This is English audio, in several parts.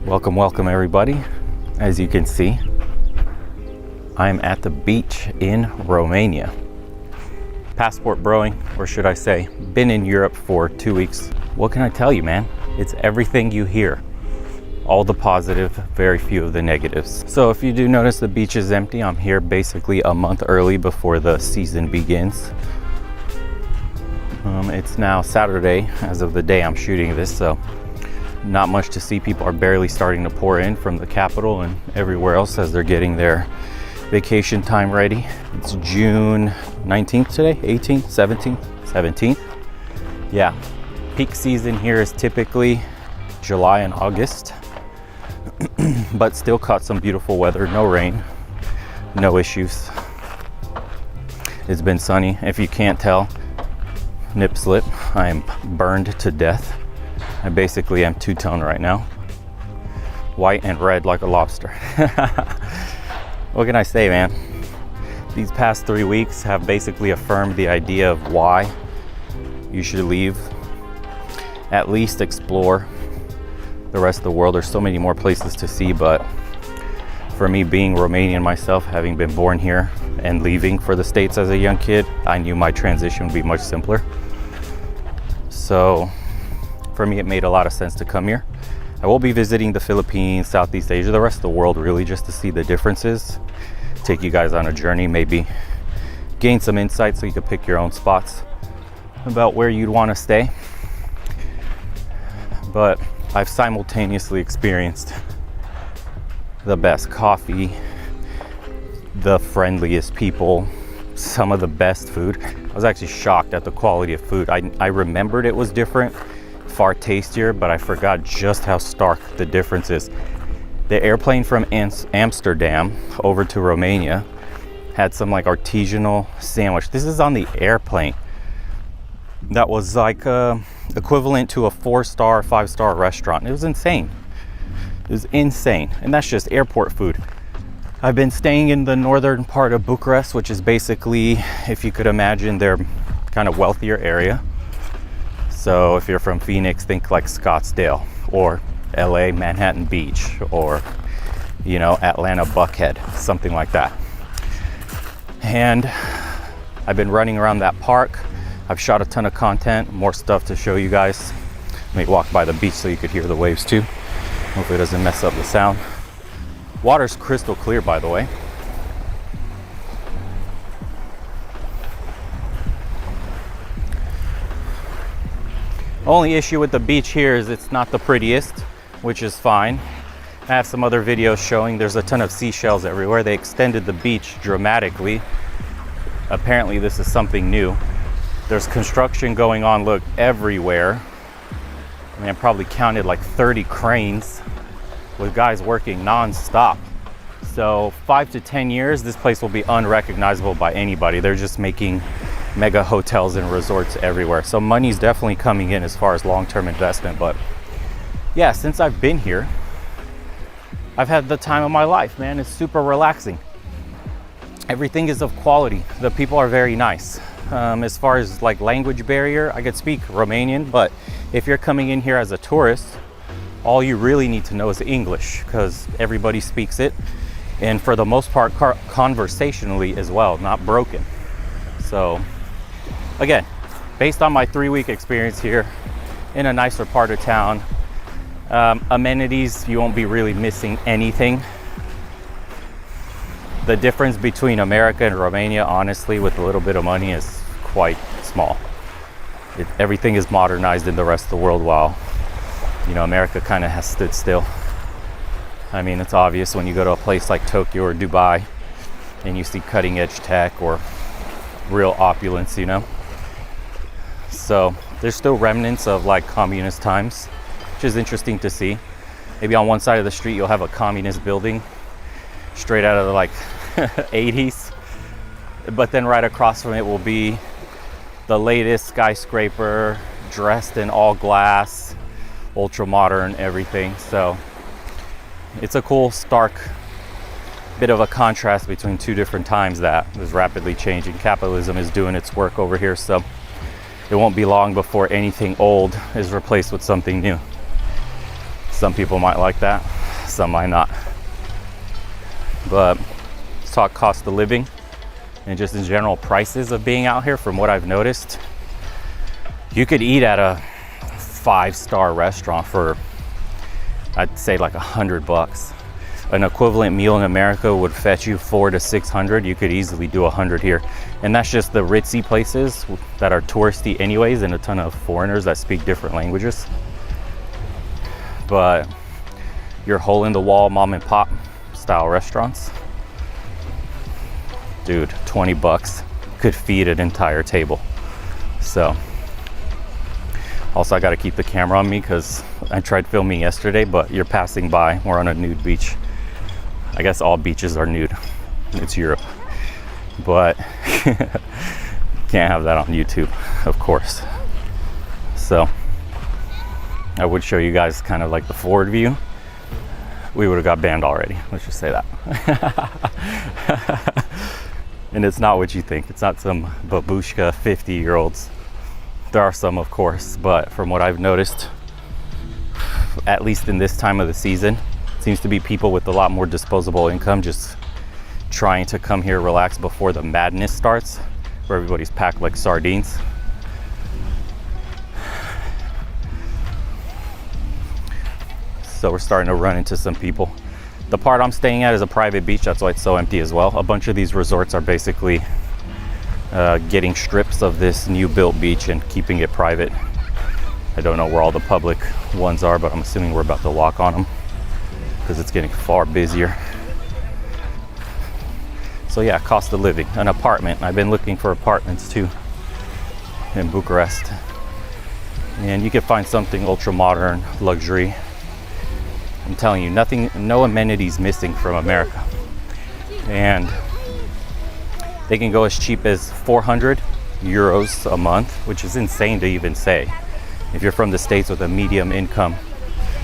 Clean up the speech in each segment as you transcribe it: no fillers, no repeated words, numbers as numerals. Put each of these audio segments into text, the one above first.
Welcome everybody. As you can see, I'm at the beach in Romania. Passport broing, or should I say, been in Europe for 2 weeks. What can I tell you, man? It's everything you hear. All the positive, very few of the negatives. So if you do notice the beach is empty, I'm here basically a month early before the season begins. It's now Saturday as of the day I'm shooting this, so not much to see. People are barely starting to pour in from the capital and everywhere else as they're getting their vacation time ready. It's June 19th today, 18th, 17th, 17th. Yeah, peak season here is typically July and August, but still caught some beautiful weather, no rain, no issues. It's been sunny. If you can't tell, nip slip, I am burned to death. I basically am two-tone right now. White and red like a lobster. What can I say, man? These past 3 weeks have basically affirmed the idea of why you should leave. At least explore the rest of the world. There's so many more places to see, but for me, being Romanian myself, having been born here and leaving for the States as a young kid, I knew my transition would be much simpler. So for me, it made a lot of sense to come here. I will be visiting the Philippines, Southeast Asia, the rest of the world, really just to see the differences, take you guys on a journey, maybe gain some insight so you could pick your own spots about where you'd want to stay. But I've simultaneously experienced the best coffee, the friendliest people, some of the best food. I was actually shocked at the quality of food. I remembered it was different, far tastier, but I forgot just how stark the difference is. The airplane from Amsterdam over to Romania had some like artisanal sandwich. This is on the airplane. That was like equivalent to a 4-star, 5-star restaurant. It was insane. It was insane. And that's just airport food. I've been staying in the northern part of Bucharest, which is basically, if you could imagine, their kind of wealthier area. So if you're from Phoenix, think like Scottsdale, or LA, Manhattan Beach, or, you know, Atlanta, Buckhead, something like that. And I've been running around that park. I've shot a ton of content, more stuff to show you guys. Let me walk by the beach so you could hear the waves too. Hopefully it doesn't mess up the sound. Water's crystal clear, by the way. Only issue with the beach here is it's not the prettiest, which is fine. I have some other videos showing there's a ton of seashells everywhere. They extended the beach dramatically. Apparently this is something new. There's construction going on, look, everywhere. I mean, I probably counted like 30 cranes with guys working non-stop. So 5 to 10 years, this place will be unrecognizable by anybody. They're just making mega hotels and resorts everywhere. So money's definitely coming in as far as long-term investment. But yeah, since I've been here, I've had the time of my life, man. It's super relaxing. Everything is of quality. The people are very nice. As far as like language barrier, I could speak Romanian, but if you're coming in here as a tourist, all you really need to know is English, because everybody speaks it. And for the most part, conversationally as well, not broken. So again, based on my 3-week experience here in a nicer part of town, amenities, you won't be really missing anything. The difference between America and Romania, honestly, with a little bit of money is quite small. Everything is modernized in the rest of the world, while, you know, America kind of has stood still. I mean, it's obvious when you go to a place like Tokyo or Dubai and you see cutting edge tech or real opulence, you know. So there's still remnants of like communist times, which is interesting to see. Maybe on one side of the street you'll have a communist building straight out of the like 80s, but then right across from it will be the latest skyscraper, dressed in all glass, ultra modern, everything. So it's a cool, stark bit of a contrast between two different times that is rapidly changing. Capitalism is doing its work over here, so it won't be long before anything old is replaced with something new. Some people might like that, some might not. But let's talk cost of living and just in general prices of being out here. From what I've noticed, you could eat at a 5-star restaurant for, I'd say, like $100. An equivalent meal in America would fetch you $400 to $600. You could easily do $100 here, and that's just the ritzy places that are touristy anyways, and a ton of foreigners that speak different languages. But your hole-in-the-wall mom and pop style restaurants, dude, $20 could feed an entire table. So also, I got to keep the camera on me because I tried filming yesterday, but you're passing by. We're on a nude beach. I guess all beaches are nude. It's Europe. But can't have that on YouTube, of course. So I would show you guys kind of like the forward view. We would have got banned already. Let's just say that. And it's not what you think. It's not some babushka 50-year-olds. There are some, of course, but from what I've noticed, at least in this time of the season, seems to be people with a lot more disposable income just trying to come here, relax before the madness starts, where everybody's packed like sardines. So we're starting to run into some people. The part I'm staying at is a private beach, that's why it's so empty as well. A bunch of these resorts are basically getting strips of this new built beach and keeping it private. I don't know where all the public ones are, but I'm assuming we're about to walk on them because it's getting far busier. So yeah, cost of living, an apartment. I've been looking for apartments too in Bucharest, and you can find something ultra modern, luxury. I'm telling you, no amenities missing from America. And they can go as cheap as 400 euros a month, which is insane to even say. If you're from the States with a medium income,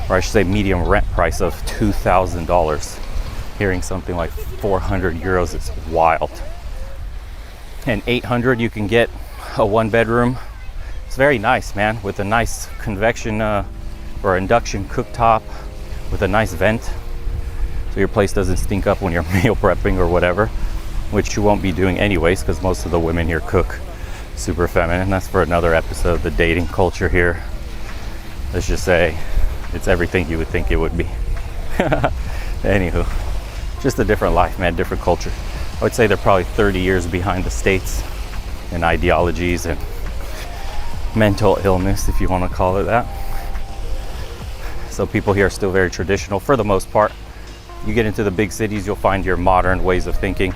or I should say medium rent price of $2,000, hearing something like 400 euros is wild. And 800 you can get a 1-bedroom. It's very nice, man, with a nice convection or induction cooktop with a nice vent, so your place doesn't stink up when you're meal prepping or whatever, which you won't be doing anyways because most of the women here cook super feminine. That's for another episode. The dating culture here, let's just say, it's everything you would think it would be. Anywho, just a different life, man, different culture. I would say they're probably 30 years behind the States in ideologies and mental illness, if you want to call it that. So people here are still very traditional for the most part. You get into the big cities, you'll find your modern ways of thinking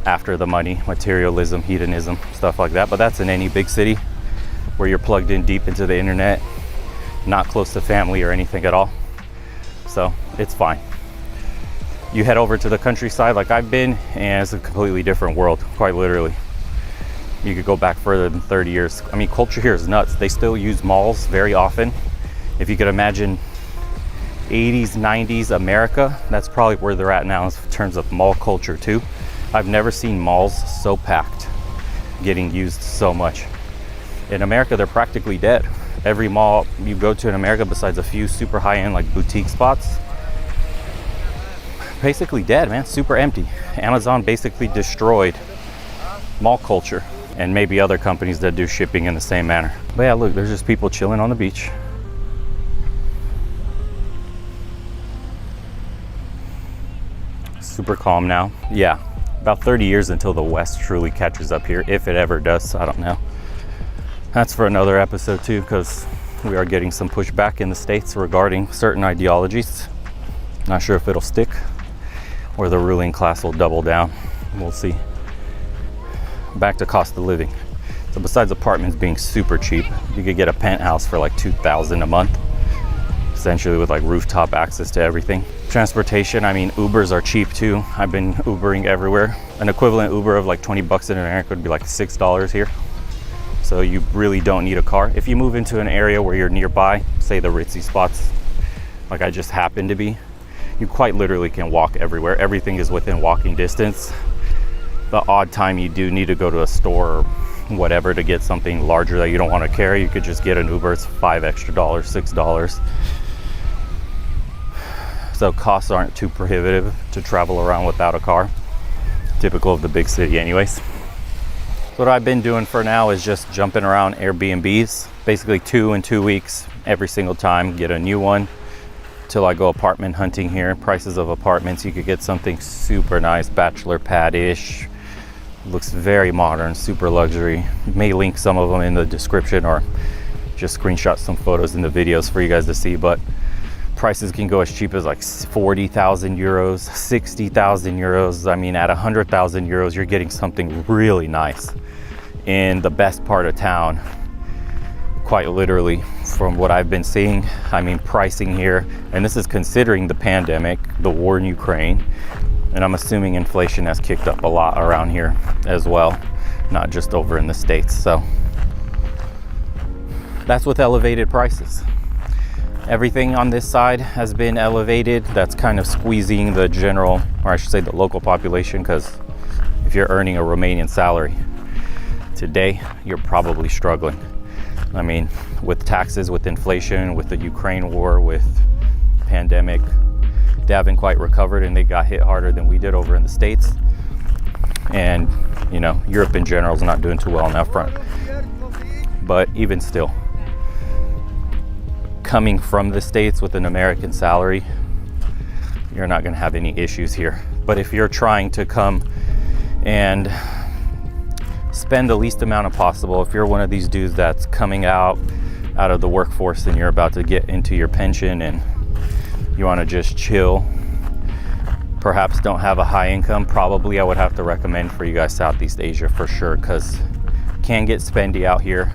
after the money, materialism, hedonism, stuff like that. But that's in any big city where you're plugged in deep into the internet, not close to family or anything at all. So it's fine. You head over to the countryside like I've been, and it's a completely different world, quite literally. You could go back further than 30 years. I mean, culture here is nuts. They still use malls very often. If you could imagine 80s, 90s America, that's probably where they're at now in terms of mall culture too. I've never seen malls so packed, getting used so much. In America, they're practically dead. Every mall you go to in America, besides a few super high-end like boutique spots, basically dead, man, super empty. Amazon basically destroyed mall culture, and maybe other companies that do shipping in the same manner. But yeah, look, there's just people chilling on the beach. Super calm now. Yeah, about 30 years until the West truly catches up here, if it ever does. I don't know. That's for another episode too, because we are getting some pushback in the States regarding certain ideologies. Not sure if it'll stick or the ruling class will double down. We'll see. Back to cost of living. So besides apartments being super cheap, you could get a penthouse for like $2,000 a month, essentially with like rooftop access to everything. Transportation, I mean, Ubers are cheap too. I've been Ubering everywhere. An equivalent Uber of like 20 bucks in America would be like $6 here. So you really don't need a car. If you move into an area where you're nearby, say the ritzy spots, like I just happen to be, you quite literally can walk everywhere. Everything is within walking distance. The odd time you do need to go to a store or whatever to get something larger that you don't want to carry, you could just get an Uber. It's $5 extra, $6. so costs aren't too prohibitive to travel around without a car. Typical of the big city anyways. What I've been doing for now is just jumping around Airbnbs, basically 2 in 2 weeks every single time, get a new one till I go apartment hunting here. Prices of apartments, you could get something super nice, bachelor pad-ish, looks very modern, super luxury. May link some of them in the description or just screenshot some photos in the videos for you guys to see, but prices can go as cheap as like 40,000 euros, 60,000 euros. I mean, at 100,000 euros, you're getting something really nice in the best part of town, quite literally, from what I've been seeing. I mean, pricing here, and this is considering the pandemic, the war in Ukraine, and I'm assuming inflation has kicked up a lot around here as well, not just over in the States. So that's with elevated prices. Everything on this side has been elevated. That's kind of squeezing the general, or I should say the local population, because if you're earning a Romanian salary today, you're probably struggling. I mean, with taxes, with inflation, with the Ukraine war, with pandemic, they haven't quite recovered, and they got hit harder than we did over in the States. And, you know, Europe in general is not doing too well on that front. But even still, coming from the States with an American salary, you're not going to have any issues here. But if you're trying to come and spend the least amount of possible, if you're one of these dudes that's coming out of the workforce and you're about to get into your pension and you want to just chill, perhaps don't have a high income, probably I would have to recommend for you guys Southeast Asia for sure, because can get spendy out here.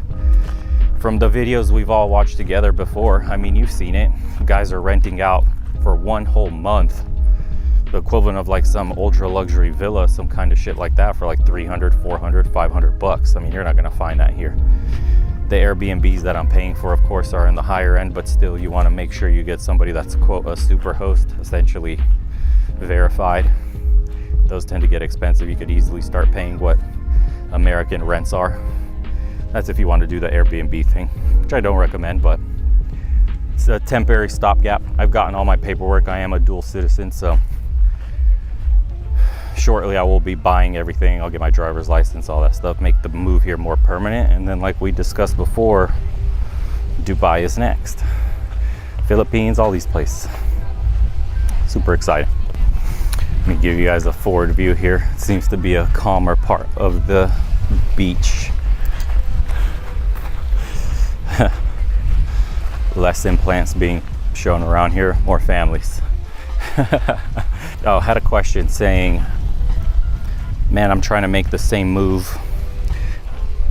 From the videos we've all watched together before, I mean, you've seen it. Guys are renting out for one whole month, the equivalent of like some ultra luxury villa, some kind of shit like that, for like 300, 400, 500 bucks. I mean, you're not gonna find that here. The Airbnbs that I'm paying for, of course, are in the higher end, but still you wanna make sure you get somebody that's, quote, a super host, essentially verified. Those tend to get expensive. You could easily start paying what American rents are. That's if you want to do the Airbnb thing, which I don't recommend, but it's a temporary stopgap. I've gotten all my paperwork. I am a dual citizen, so shortly I will be buying everything. I'll get my driver's license, all that stuff, make the move here more permanent. And then, like we discussed before, Dubai is next. Philippines, all these places. Super exciting. Let me give you guys a forward view here. It seems to be a calmer part of the beach. Less implants being shown around here, more families. Oh, had a question saying, man, I'm trying to make the same move.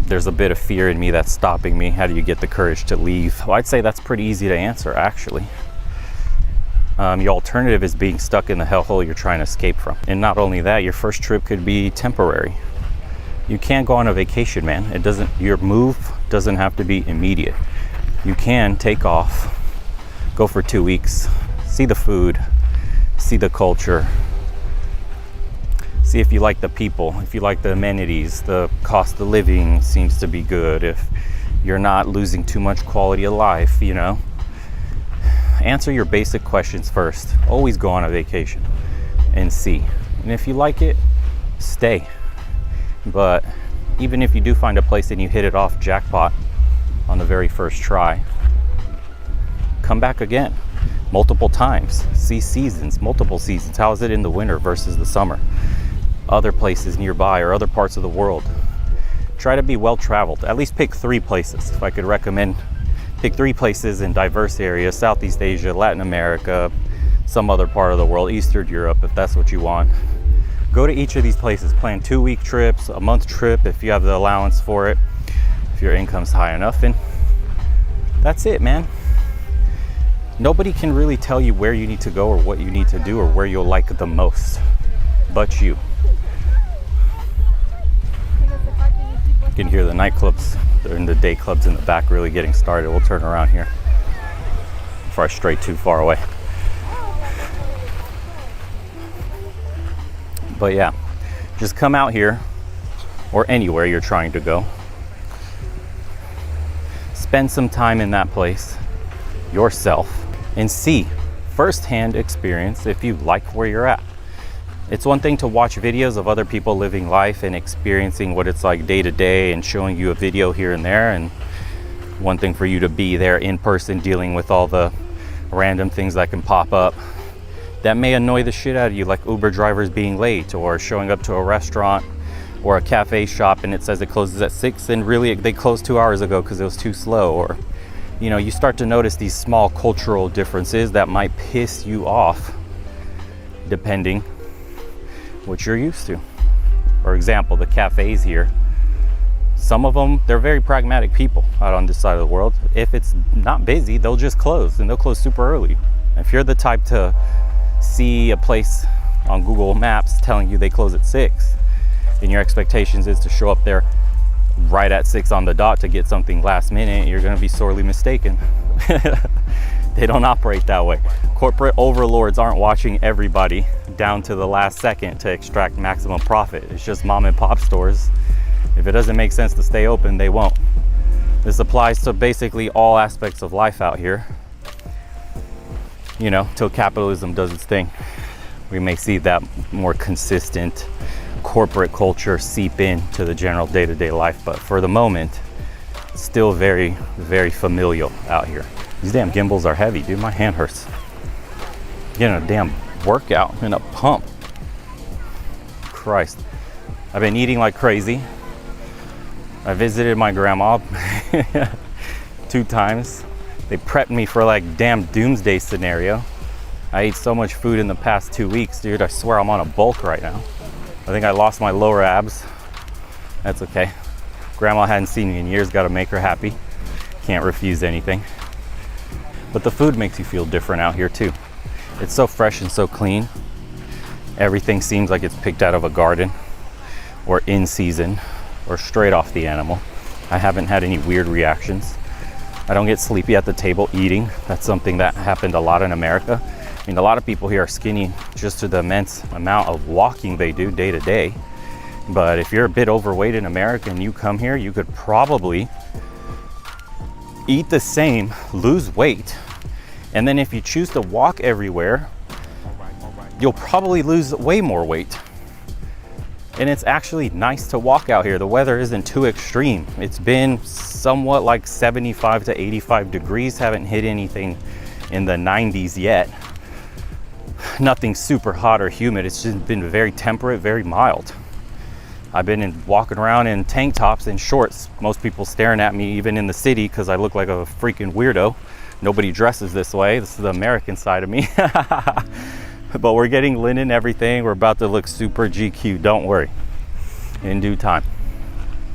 There's a bit of fear in me that's stopping me. How do you get the courage to leave? Well, I'd say that's pretty easy to answer, actually. Your alternative is being stuck in the hellhole you're trying to escape from. And not only that, your first trip could be temporary. You can't go on a vacation, man. Your move doesn't have to be immediate. You can take off, go for 2 weeks, see the food, see the culture, see if you like the people, if you like the amenities, the cost of living seems to be good, if you're not losing too much quality of life, you know. Answer your basic questions first. Always go on a vacation and see. And if you like it, stay. But even if you do find a place and you hit it off jackpot on the very first try, come back again multiple times. See seasons, multiple seasons. How is it in the winter versus the summer? Other places nearby or other parts of the world. Try to be well traveled. At least pick 3 places. If I could recommend, pick 3 places in diverse areas: Southeast Asia, Latin America, some other part of the world, Eastern Europe, if that's what you want. Go to each of these places. Plan 2-week trips, a month trip if you have the allowance for it, if your income's high enough, and that's it, man. Nobody can really tell you where you need to go or what you need to do or where you'll like the most but you. You can hear the nightclubs and the day clubs in the back really getting started. We'll turn around here before I stray too far away. But yeah, just come out here or anywhere you're trying to go. Spend some time in that place yourself and see firsthand experience if you like where you're at. It's one thing to watch videos of other people living life and experiencing what it's like day to day and showing you a video here and there, and one thing for you to be there in person dealing with all the random things that can pop up that may annoy the shit out of you, like Uber drivers being late, or showing up to a restaurant or a cafe shop and it says it closes at 6 and really they closed 2 hours ago because it was too slow. Or, you know, you start to notice these small cultural differences that might piss you off depending what you're used to. For example, the cafes here, some of them, they're very pragmatic people out on this side of the world. If it's not busy, they'll just close, and they'll close super early. If you're the type to see a place on Google Maps telling you they close at 6, and your expectations is to show up there right at 6 on the dot to get something last minute, you're going to be sorely mistaken. They don't operate that way. Corporate overlords aren't watching everybody down to the last second to extract maximum profit. It's just mom and pop stores. If it doesn't make sense to stay open, they won't. This applies to basically all aspects of life out here, you know, till capitalism does its thing. We may see that more consistent corporate culture seep into the general day-to-day life, but for the moment, still very, very familial out here. These damn gimbals are heavy, dude. My hand hurts. Getting a damn workout in a pump. Christ. I've been eating like crazy. I visited my grandma 2 times. They prepped me for like damn doomsday scenario. I ate so much food in the past 2 weeks, dude. I swear I'm on a bulk right now. I think I lost my lower abs. That's okay. Grandma hadn't seen me in years. Got to make her happy. Can't refuse anything. But the food makes you feel different out here too. It's so fresh and so clean. Everything seems like it's picked out of a garden or in season or straight off the animal. I haven't had any weird reactions. I don't get sleepy at the table eating. That's something that happened a lot in America. I mean, a lot of people here are skinny just to the immense amount of walking they do day to day. But if you're a bit overweight in America and you come here, you could probably eat the same, lose weight, and then if you choose to walk everywhere, you'll probably lose way more weight. And it's actually nice to walk out here. The weather isn't too extreme. It's been somewhat like 75 to 85 degrees. Haven't hit anything in the 90s yet. Nothing super hot or humid. It's just been very temperate, very mild. I've been walking around in tank tops and shorts. Most people staring at me even in the city because I look like a freaking weirdo. Nobody dresses this way. This is the American side of me. But we're getting linen, everything. We're about to look super GQ. Don't worry. In due time.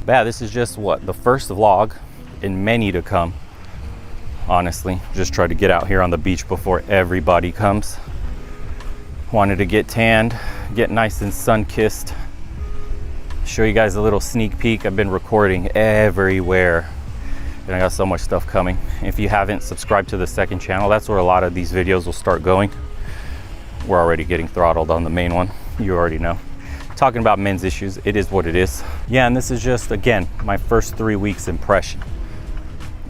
But yeah, this is just the first vlog in many to come. Honestly, just try to get out here on the beach before everybody comes. Wanted to get tanned, get nice and sun-kissed. Show you guys a little sneak peek. I've been recording everywhere and I got so much stuff coming. If you haven't subscribed to the second channel, that's where a lot of these videos will start going. We're already getting throttled on the main one. You already know. Talking about men's issues, it is what it is. Yeah, and this is just, again, my first 3 weeks impression.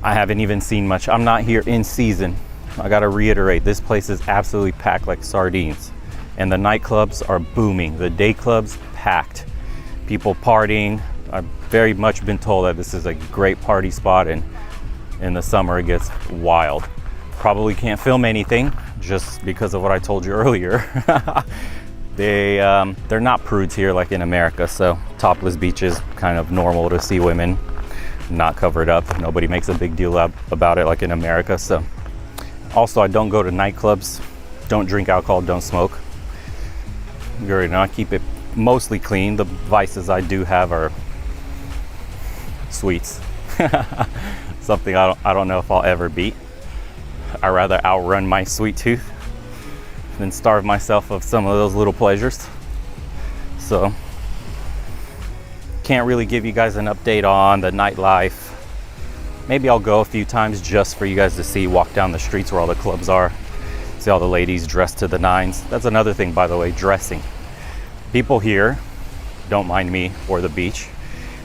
I haven't even seen much. I'm not here in season. I gotta reiterate, this place is absolutely packed like sardines. And the nightclubs are booming. The day clubs, packed. People partying. I've very much been told that this is a great party spot, and in the summer it gets wild. Probably can't film anything just because of what I told you earlier. They're not prudes here like in America, so topless beaches, kind of normal to see women not covered up. Nobody makes a big deal about it like in America. So also, I don't go to nightclubs, don't drink alcohol, don't smoke. You already know, I keep it mostly clean. The vices I do have are sweets. Something I don't know if I'll ever beat. I'd rather outrun my sweet tooth than starve myself of some of those little pleasures. So can't really give you guys an update on the nightlife. Maybe I'll go a few times just for you guys to see, walk down the streets where all the clubs are, see all the ladies dressed to the nines. That's another thing, by the way, dressing. People here don't mind me or the beach,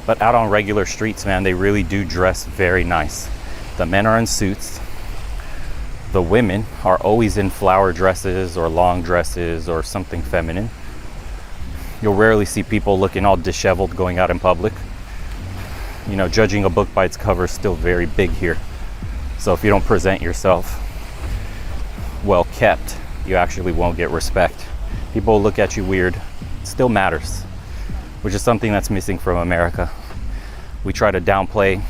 but out on regular streets, man, they really do dress very nice. The men are in suits. The women are always in flower dresses or long dresses or something feminine. You'll rarely see people looking all disheveled going out in public. You know, judging a book by its cover is still very big here. So if you don't present yourself well kept, you actually won't get respect. People will look at you weird. It still matters, which is something that's missing from America. We try to downplay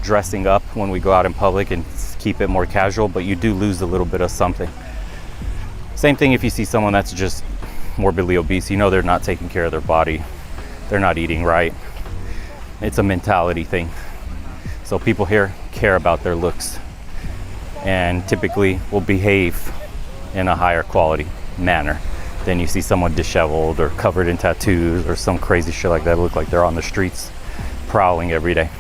dressing up when we go out in public and keep it more casual, but you do lose a little bit of something. Same thing if you see someone that's just morbidly obese. You know they're not taking care of their body. They're not eating right. It's a mentality thing. So people here care about their looks and typically will behave in a higher quality manner than you see someone disheveled or covered in tattoos or some crazy shit like that. Look like they're on the streets prowling every day.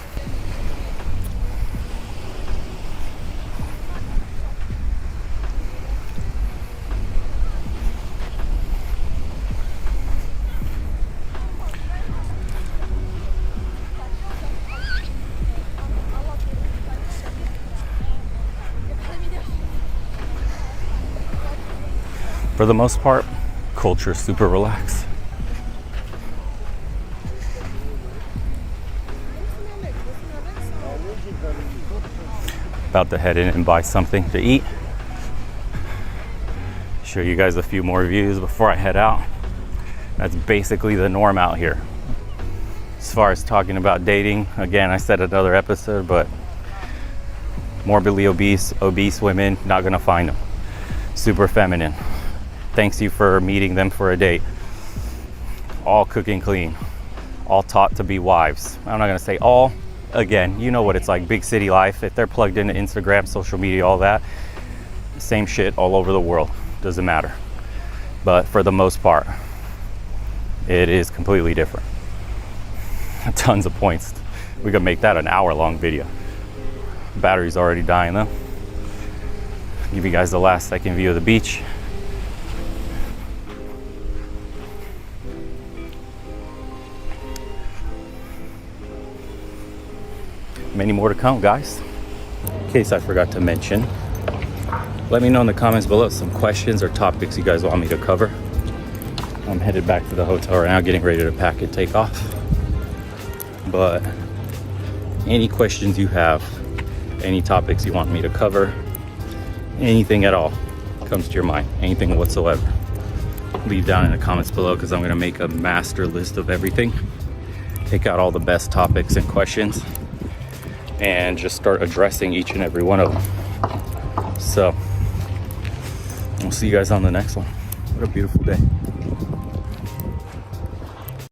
For the most part, culture is super relaxed. About to head in and buy something to eat. Show you guys a few more views before I head out. That's basically the norm out here. As far as talking about dating, again, I said another episode, but morbidly obese women, not gonna find them. Super feminine. Thanks you for meeting them for a date. All cooking clean. All taught to be wives. I'm not gonna say all. Again, you know what it's like, big city life. If they're plugged into Instagram, social media, all that, same shit all over the world. Doesn't matter. But for the most part, it is completely different. Tons of points. We could make that an hour-long video. Battery's already dying though. Give you guys the last second view of the beach. Many more to come, guys. In case I forgot to mention, let me know in the comments below some questions or topics you guys want me to cover. I'm headed back to the hotel right now, getting ready to pack and take off. But any questions you have, any topics you want me to cover, anything at all comes to your mind, anything whatsoever, leave down in the comments below, because I'm going to make a master list of everything. Take out all the best topics and questions and just start addressing each and every one of them. So, we'll see you guys on the next one. What a beautiful day.